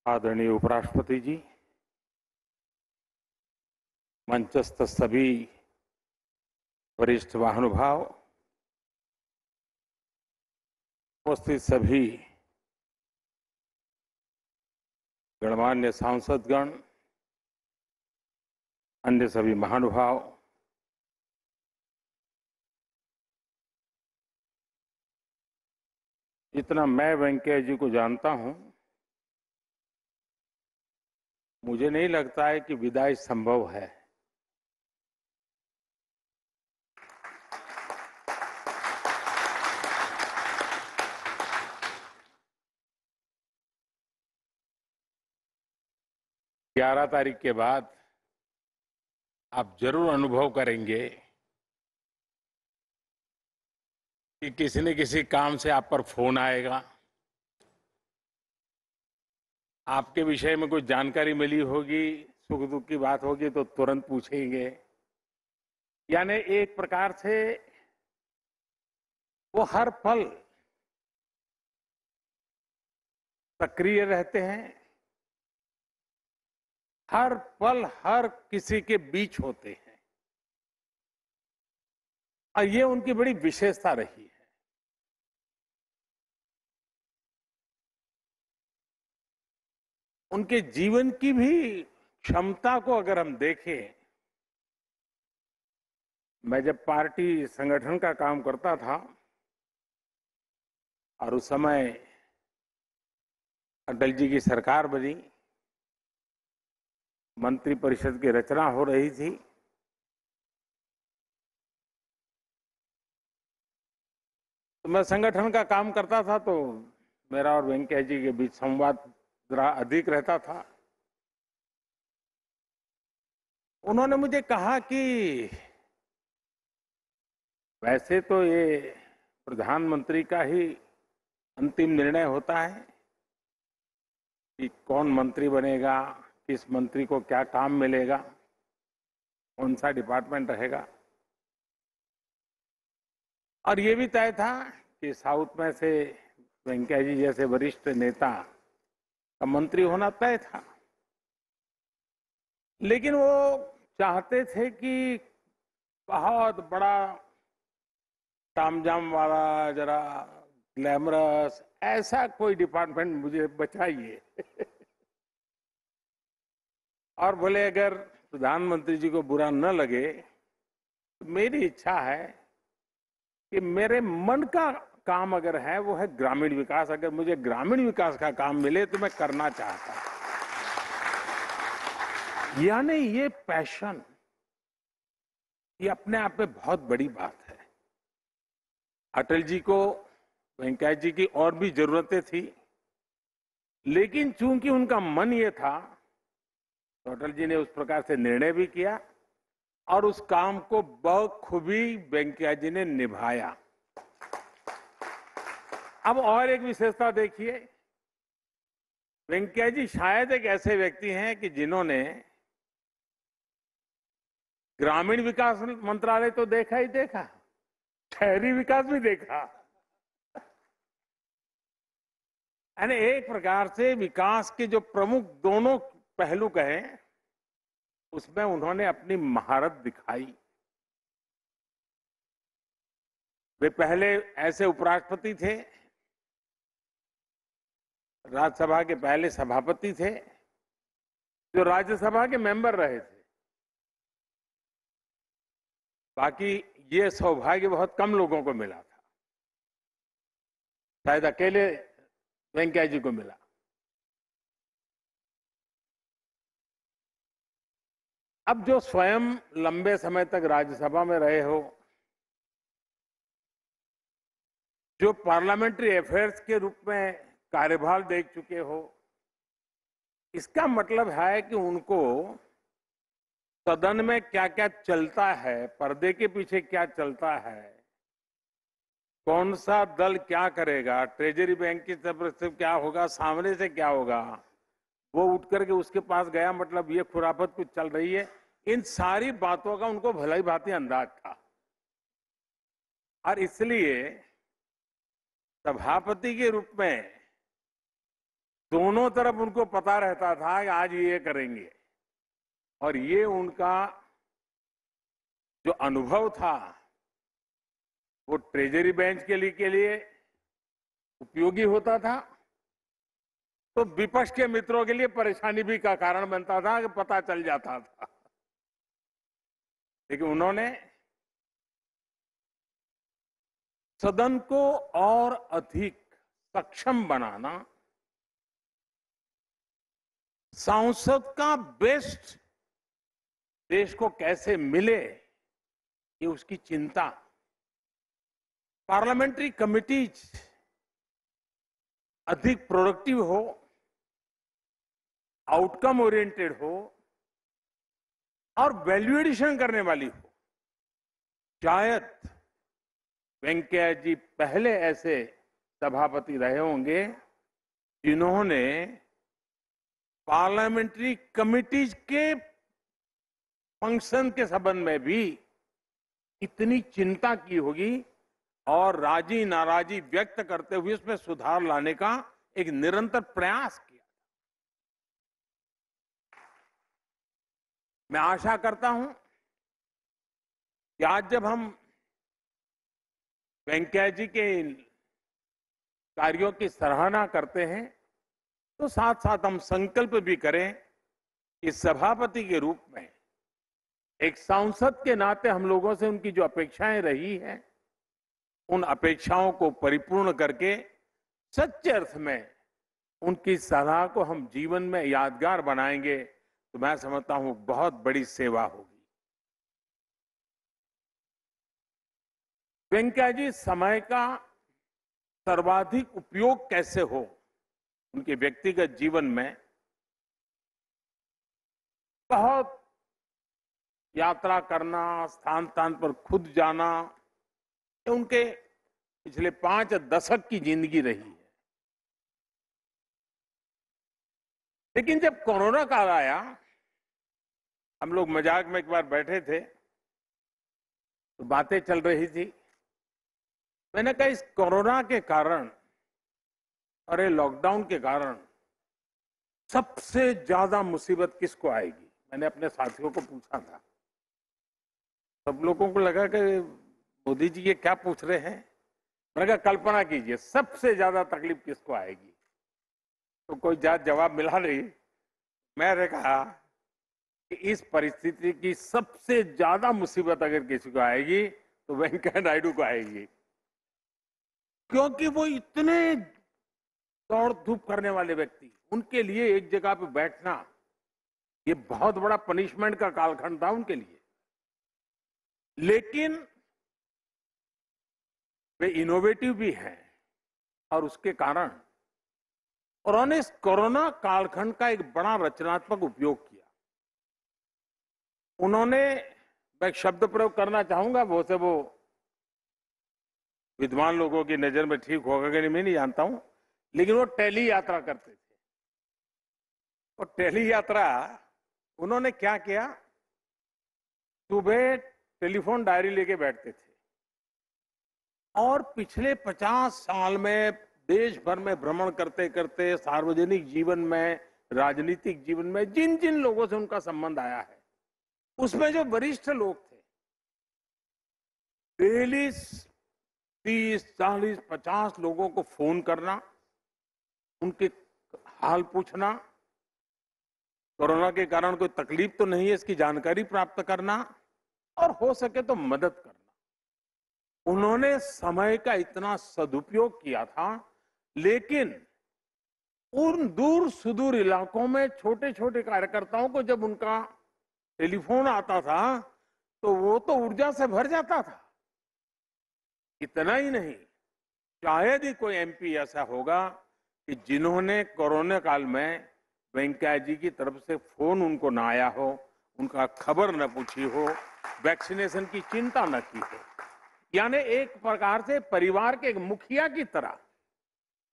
आदरणीय उपराष्ट्रपति जी, मंचस्थ सभी वरिष्ठ महानुभाव, उपस्थित सभी गणमान्य सांसदगण, अन्य सभी महानुभाव, जितना मैं वेंकैया जी को जानता हूं, मुझे नहीं लगता है कि विदाई संभव है। ग्यारह तारीख के बाद आप जरूर अनुभव करेंगे कि किसी न किसी काम से आप पर फोन आएगा, आपके विषय में कोई जानकारी मिली होगी, सुख दुख की बात होगी तो तुरंत पूछेंगे। यानी एक प्रकार से वो हर पल सक्रिय रहते हैं, हर पल हर किसी के बीच होते हैं, और ये उनकी बड़ी विशेषता रही है। उनके जीवन की भी क्षमता को अगर हम देखें, मैं जब पार्टी संगठन का काम करता था और उस समय अटल जी की सरकार बनी, मंत्रिपरिषद की रचना हो रही थी, तो मैं संगठन का काम करता था तो मेरा और वेंकैया जी के बीच संवाद जरा अधिक रहता था। उन्होंने मुझे कहा कि वैसे तो ये प्रधानमंत्री का ही अंतिम निर्णय होता है कि कौन मंत्री बनेगा, किस मंत्री को क्या काम मिलेगा, कौन सा डिपार्टमेंट रहेगा, और ये भी तय था कि साउथ में से वेंकैया जी जैसे वरिष्ठ नेता का मंत्री होना तय था। लेकिन वो चाहते थे कि बहुत बड़ा तामझाम वाला, जरा ग्लैमरस ऐसा कोई डिपार्टमेंट मुझे बचाइए। और बोले अगर प्रधानमंत्री जी को बुरा न लगे तो मेरी इच्छा है कि मेरे मन का काम अगर है वो है ग्रामीण विकास। अगर मुझे ग्रामीण विकास का काम मिले तो मैं करना चाहता हूं। यानी ये पैशन, ये अपने आप में बहुत बड़ी बात है। अटल जी को वेंकैया जी की और भी जरूरतें थी, लेकिन चूंकि उनका मन ये था तो अटल जी ने उस प्रकार से निर्णय भी किया और उस काम को बखूबी वेंकैया जी ने निभाया। अब और एक विशेषता देखिए, वेंकैया जी शायद एक ऐसे व्यक्ति हैं कि जिन्होंने ग्रामीण विकास मंत्रालय तो देखा ही देखा, शहरी विकास भी देखा। यानी एक प्रकार से विकास के जो प्रमुख दोनों पहलू कहें, उसमें उन्होंने अपनी महारत दिखाई। वे पहले ऐसे उपराष्ट्रपति थे, राज्यसभा के पहले सभापति थे, जो राज्यसभा के मेंबर रहे थे। बाकी ये सौभाग्य बहुत कम लोगों को मिला था, शायद अकेले वेंकैया जी को मिला। अब जो स्वयं लंबे समय तक राज्यसभा में रहे हो, जो पार्लियामेंट्री अफेयर्स के रूप में कार्यभार देख चुके हो, इसका मतलब है कि उनको सदन में क्या क्या चलता है, पर्दे के पीछे क्या चलता है, कौन सा दल क्या करेगा, ट्रेजरी बैंक की तरफ से क्या होगा, सामने से क्या होगा, वो उठ करके उसके पास गया, मतलब ये खुराफत कुछ चल रही है, इन सारी बातों का उनको भली भांति अंदाज था। और इसलिए सभापति के रूप में दोनों तरफ उनको पता रहता था कि आज ये करेंगे, और ये उनका जो अनुभव था वो ट्रेजरी बेंच के लिए उपयोगी होता था, तो विपक्ष के मित्रों के लिए परेशानी भी का कारण बनता था कि पता चल जाता था। लेकिन उन्होंने सदन को और अधिक सक्षम बनाना, सांसद का बेस्ट देश को कैसे मिले, ये उसकी चिंता। पार्लियामेंट्री कमिटीज अधिक प्रोडक्टिव हो, आउटकम ओरिएंटेड हो और वैल्यू एडिशन करने वाली हो। शायद वेंकैया जी पहले ऐसे सभापति रहे होंगे जिन्होंने पार्लियामेंट्री कमिटीज के फंक्शन के संबंध में भी इतनी चिंता की होगी और राजी नाराजी व्यक्त करते हुए उसमें सुधार लाने का एक निरंतर प्रयास किया। मैं आशा करता हूं कि आज जब हम वेंकैया जी के कार्यों की सराहना करते हैं तो साथ साथ हम संकल्प भी करें कि सभापति के रूप में एक सांसद के नाते हम लोगों से उनकी जो अपेक्षाएं रही हैं, उन अपेक्षाओं को परिपूर्ण करके सच्चे अर्थ में उनकी सलाह को हम जीवन में यादगार बनाएंगे तो मैं समझता हूं बहुत बड़ी सेवा होगी। वेंकैया जी समय का सर्वाधिक उपयोग कैसे हो उनके व्यक्तिगत जीवन में बहुत यात्रा करना, स्थान स्थान पर खुद जाना, ये उनके पिछले 5 दशक की जिंदगी रही है। लेकिन जब कोरोना काल आया, हम लोग मजाक में एक बार बैठे थे तो बातें चल रही थी। मैंने कहा इस कोरोना के कारण और ये लॉकडाउन के कारण सबसे ज्यादा मुसीबत किसको आएगी? मैंने अपने साथियों को पूछा था। सब लोगों को लगा कि मोदी जी ये क्या पूछ रहे हैं। मैंने कहा कल्पना कीजिए सबसे ज्यादा तकलीफ किसको आएगी? तो कोई जवाब मिला नहीं। मैंने कहा कि इस परिस्थिति की सबसे ज्यादा मुसीबत अगर किसी को आएगी तो वेंकैया नायडू को आएगी, क्योंकि वो इतने दौड़ धूप करने वाले व्यक्ति, उनके लिए एक जगह पे बैठना ये बहुत बड़ा पनिशमेंट का कालखंड था उनके लिए। लेकिन वे इनोवेटिव भी हैं और उसके कारण उन्होंने इस कोरोना कालखंड का एक बड़ा रचनात्मक उपयोग किया। उन्होंने, मैं एक शब्द प्रयोग करना चाहूंगा, वो से वो विद्वान लोगों की नजर में ठीक होगा कि नहीं मैं नहीं जानता हूं, लेकिन वो टेली यात्रा करते थे। और टेली यात्रा उन्होंने क्या किया, सुबह टेलीफोन डायरी लेके बैठते थे और पिछले 50 साल में देश भर में भ्रमण करते करते सार्वजनिक जीवन में, राजनीतिक जीवन में जिन जिन लोगों से उनका संबंध आया है, उसमें जो वरिष्ठ लोग थे, डेली 30, 40, 50 लोगों को फोन करना, उनके हाल पूछना, कोरोना के कारण कोई तकलीफ तो नहीं है इसकी जानकारी प्राप्त करना और हो सके तो मदद करना। उन्होंने समय का इतना सदुपयोग किया था, लेकिन उन दूर सुदूर इलाकों में छोटे छोटे कार्यकर्ताओं को जब उनका टेलीफोन आता था तो वो तो ऊर्जा से भर जाता था। इतना ही नहीं, शायद ही कोई एमपी ऐसा होगा कि जिन्होंने कोरोना काल में वेंकैया जी की तरफ से फोन उनको ना आया हो, उनका खबर न पूछी हो, वैक्सीनेशन की चिंता न की हो। यानी एक प्रकार से परिवार के एक मुखिया की तरह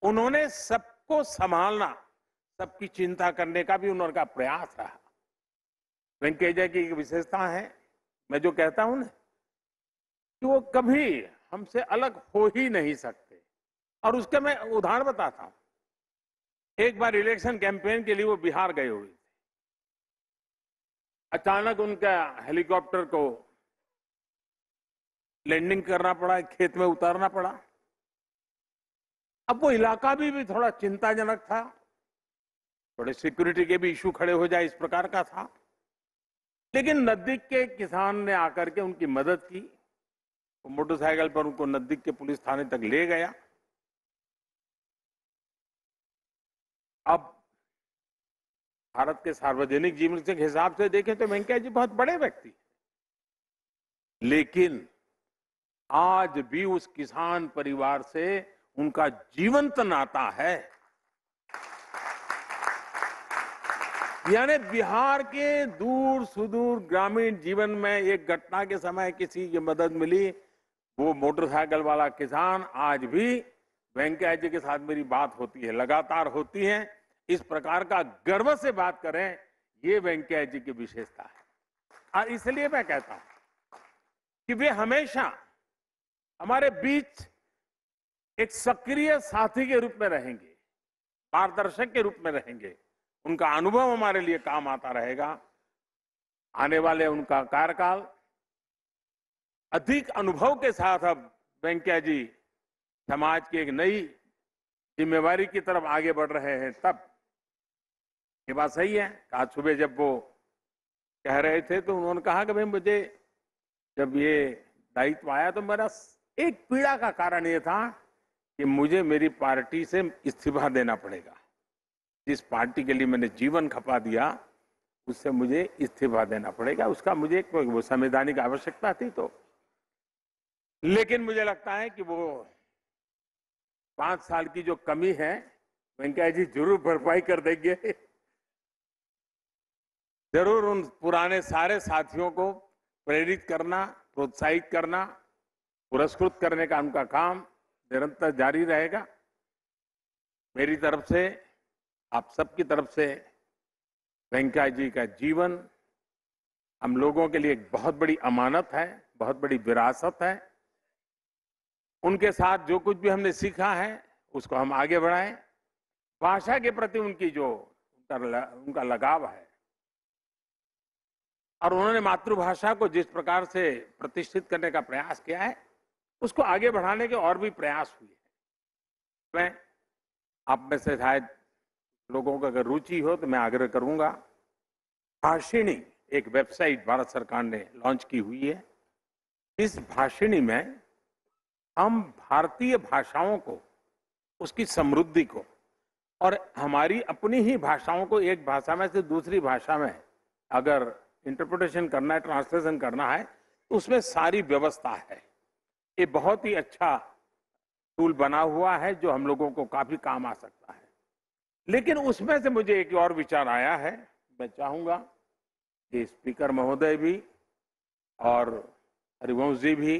उन्होंने सबको संभालना, सबकी चिंता करने का भी उनका प्रयास रहा। वेंकैया जी की एक विशेषता है, मैं जो कहता हूं ना कि वो कभी हमसे अलग हो ही नहीं सकते। और उसके मैं उदाहरण बताता हूं। एक बार इलेक्शन कैंपेन के लिए वो बिहार गए हुए थे। अचानक उनका हेलीकॉप्टर को लैंडिंग करना पड़ा, खेत में उतारना पड़ा। अब वो इलाका भी थोड़ा चिंताजनक था, थोड़े सिक्योरिटी के भी इशू खड़े हो जाए इस प्रकार का था। लेकिन नजदीक के किसान ने आकर के उनकी मदद की, वो मोटरसाइकिल पर उनको नजदीक के पुलिस थाने तक ले गया। अब भारत के सार्वजनिक जीवन के हिसाब से देखें तो वेंकैया जी बहुत बड़े व्यक्ति हैं, लेकिन आज भी उस किसान परिवार से उनका जीवंत नाता है। यानी बिहार के दूर सुदूर ग्रामीण जीवन में एक घटना के समय किसी की मदद मिली, वो मोटरसाइकिल वाला किसान आज भी वेंकैया जी के साथ मेरी बात होती है, लगातार होती है। इस प्रकार का गर्व से बात करें, ये वेंकैया जी की विशेषता है। और इसलिए मैं कहता हूं कि वे हमेशा हमारे बीच एक सक्रिय साथी के रूप में रहेंगे, मार्गदर्शक के रूप में रहेंगे। उनका अनुभव हमारे लिए काम आता रहेगा। आने वाले उनका कार्यकाल अधिक अनुभव के साथ अब वेंकैया जी समाज की एक नई जिम्मेवारी की तरफ आगे बढ़ रहे हैं। तब ये बात सही है। आज सुबह जब वो कह रहे थे तो उन्होंने कहा कि भाई मुझे जब ये दायित्व आया तो मेरा एक पीड़ा का कारण ये था कि मुझे मेरी पार्टी से इस्तीफा देना पड़ेगा। जिस पार्टी के लिए मैंने जीवन खपा दिया उससे मुझे इस्तीफा देना पड़ेगा। उसका मुझे वो संवैधानिक आवश्यकता थी। तो लेकिन मुझे लगता है कि वो 5 साल की जो कमी है वेंकैया जी जरूर भरपाई कर देंगे। जरूर उन पुराने सारे साथियों को प्रेरित करना, प्रोत्साहित करना, पुरस्कृत करने का उनका काम निरंतर जारी रहेगा। मेरी तरफ से, आप सबकी तरफ से वेंकैया जी का जीवन हम लोगों के लिए एक बहुत बड़ी अमानत है, बहुत बड़ी विरासत है। उनके साथ जो कुछ भी हमने सीखा है उसको हम आगे बढ़ाएं। भाषा के प्रति उनकी जो उनका लगाव है और उन्होंने मातृभाषा को जिस प्रकार से प्रतिष्ठित करने का प्रयास किया है उसको आगे बढ़ाने के और भी प्रयास हुए हैं। मैं आप में से शायद लोगों को अगर रुचि हो तो मैं आग्रह करूंगा, भाषिणी एक वेबसाइट भारत सरकार ने लॉन्च की हुई है। इस भाषिणी में हम भारतीय भाषाओं को, उसकी समृद्धि को और हमारी अपनी ही भाषाओं को एक भाषा में से दूसरी भाषा में अगर इंटरप्रिटेशन करना है, ट्रांसलेशन करना है, तो उसमें सारी व्यवस्था है। ये बहुत ही अच्छा टूल बना हुआ है जो हम लोगों को काफी काम आ सकता है। लेकिन उसमें से मुझे एक और विचार आया है। मैं चाहूंगा कि स्पीकर महोदय भी और हरिवंश जी भी,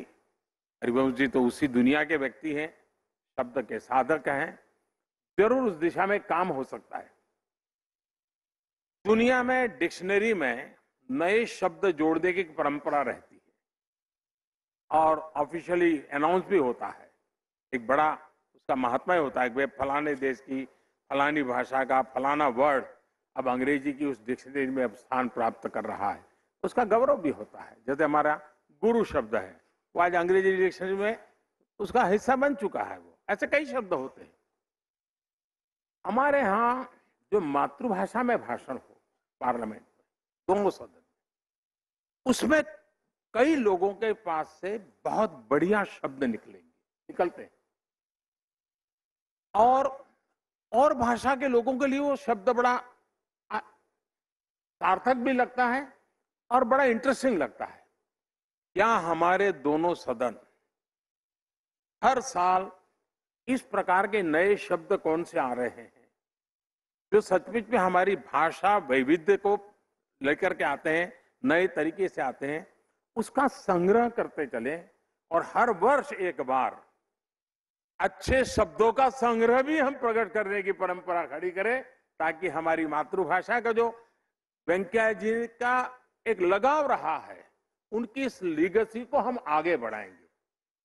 हरिवंश जी तो उसी दुनिया के व्यक्ति हैं, शब्द के साधक हैं, जरूर उस दिशा में काम हो सकता है। दुनिया में डिक्शनरी में नए शब्द जोड़ने की परंपरा रहती है और ऑफिशियली अनाउंस भी होता है। एक बड़ा उसका महात्मा होता है कि फलाने देश की फलानी भाषा का फलाना वर्ड अब अंग्रेजी की उस डिक्शनरी में अब स्थान प्राप्त कर रहा है, उसका गौरव भी होता है। जैसे हमारा गुरु शब्द है, वो आज अंग्रेजी डिक्शनरी में उसका हिस्सा बन चुका है। वो ऐसे कई शब्द होते हैं। हमारे यहाँ जो मातृभाषा में भाषण हो पार्लियामेंट में, दोनों सदन में, उसमें कई लोगों के पास से बहुत बढ़िया शब्द निकलते हैं और भाषा के लोगों के लिए वो शब्द बड़ा सार्थक भी लगता है और बड़ा इंटरेस्टिंग लगता है। क्या हमारे दोनों सदन हर साल इस प्रकार के नए शब्द कौन से आ रहे हैं जो सचमुच में हमारी भाषा वैविध्य को लेकर के आते हैं, नए तरीके से आते हैं, उसका संग्रह करते चले और हर वर्ष एक बार अच्छे शब्दों का संग्रह भी हम प्रकट करने की परंपरा खड़ी करें, ताकि हमारी मातृभाषा का जो वेंकैया जी का एक लगाव रहा है, उनकी इस लीगेसी को हम आगे बढ़ाएंगे।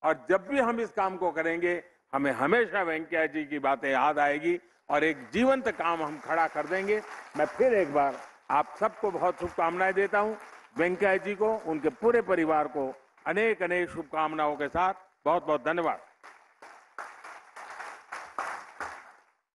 और जब भी हम इस काम को करेंगे, हमें हमेशा वेंकैया जी की बातें याद आएगी और एक जीवंत काम हम खड़ा कर देंगे। मैं फिर एक बार आप सबको बहुत शुभकामनाएं देता हूं। वेंकैया जी को, उनके पूरे परिवार को अनेक अनेक शुभकामनाओं के साथ बहुत बहुत धन्यवाद।